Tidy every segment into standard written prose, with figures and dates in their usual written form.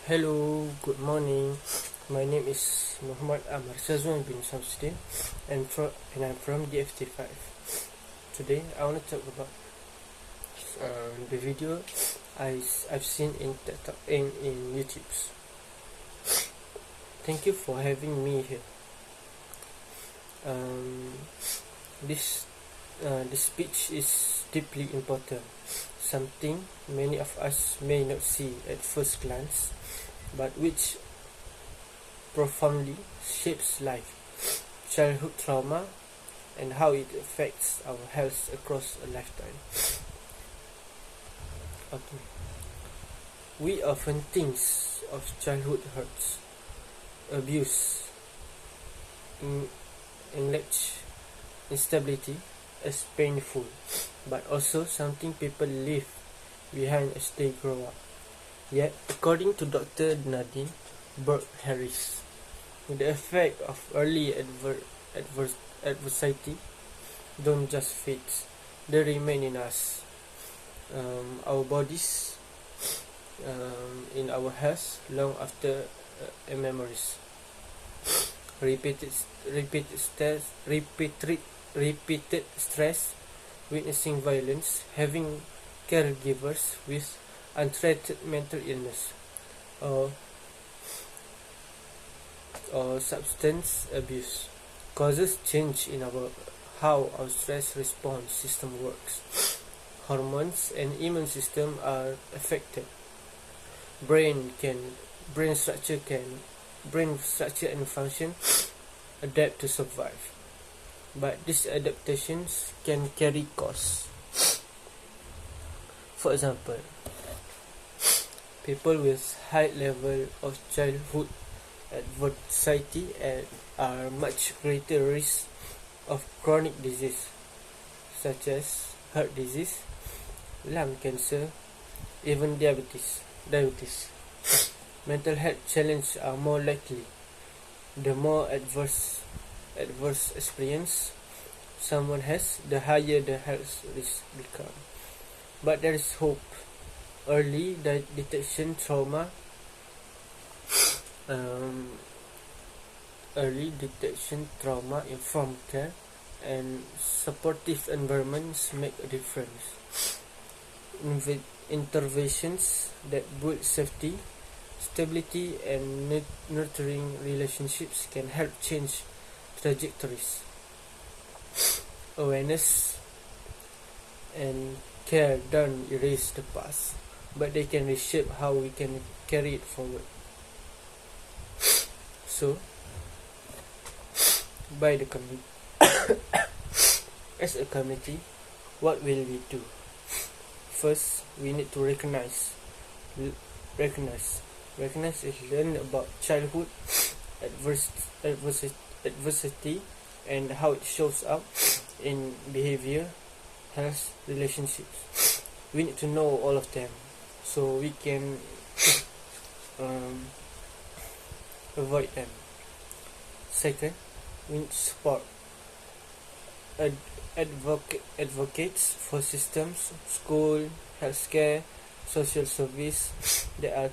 Hello, good morning. My name is Muhammad Amar Shazwan bin Samsudin, and I'm from DFT5. Today, I want to talk about the video I've seen in Tedtalk in YouTube. Thank you for having me here. Um, this this speech is deeply important, something many of us may not see at first glance, but which profoundly shapes life, childhood trauma, and how it affects our health across a lifetime. Okay. We often think of childhood hurts, abuse, neglect, instability as painful, but also something people leave behind as they grow up. Yet, according to Dr. Nadine Burke-Harris, the effect of early adversity don't just fade, they remain in us, our bodies, in our health long after memories. Repeated stress, witnessing violence, having caregivers with untreated mental illness, or substance abuse causes change in how our stress response system works. Hormones and immune system are affected. Brain structure and function adapt to survive, but these adaptations can carry costs. For example, people with high level of childhood adversity are much greater risk of chronic disease such as heart disease, lung cancer, even diabetes. Mental health challenges are more likely. The more adverse experience someone has, the higher the health risk become. But there is hope. Early detection trauma, informed care, and supportive environments make a difference. Interventions that build safety, stability, and nurturing relationships can help change trajectories. Awareness and care don't erase the past, but they can reshape how we can carry it forward. So, as a community, what will we do? First, we need to recognize is learn about childhood adversity and how it shows up in behavior, health, relationships. We need to know all of them so we can avoid them. Second, we need to support advocates for systems, school, healthcare, social service that are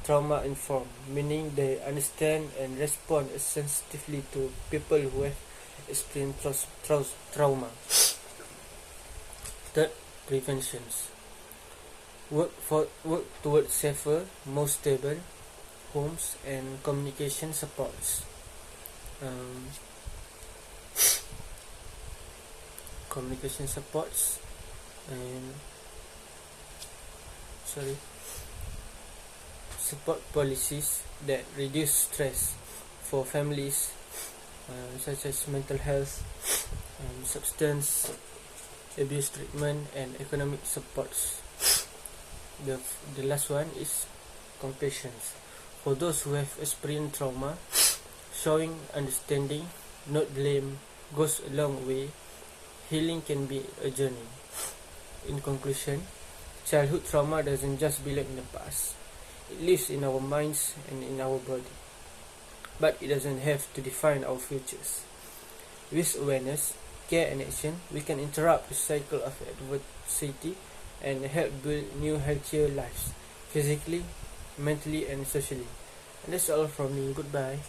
trauma informed, meaning they understand and respond sensitively to people who have experienced trauma. Third, preventions. Work towards safer, more stable homes and communication supports. And support policies that reduce stress for families, such as mental health, substance abuse treatment, and economic supports. The last one is compassion. For those who have experienced trauma, showing understanding, not blame, goes a long way. Healing can be a journey. In conclusion, childhood trauma doesn't just belong in the past. It lives in our minds and in our body. But it doesn't have to define our futures. With awareness, care, and action, we can interrupt the cycle of adversity and help build new, healthier lives, physically, mentally and socially. And that's all from me. Goodbye.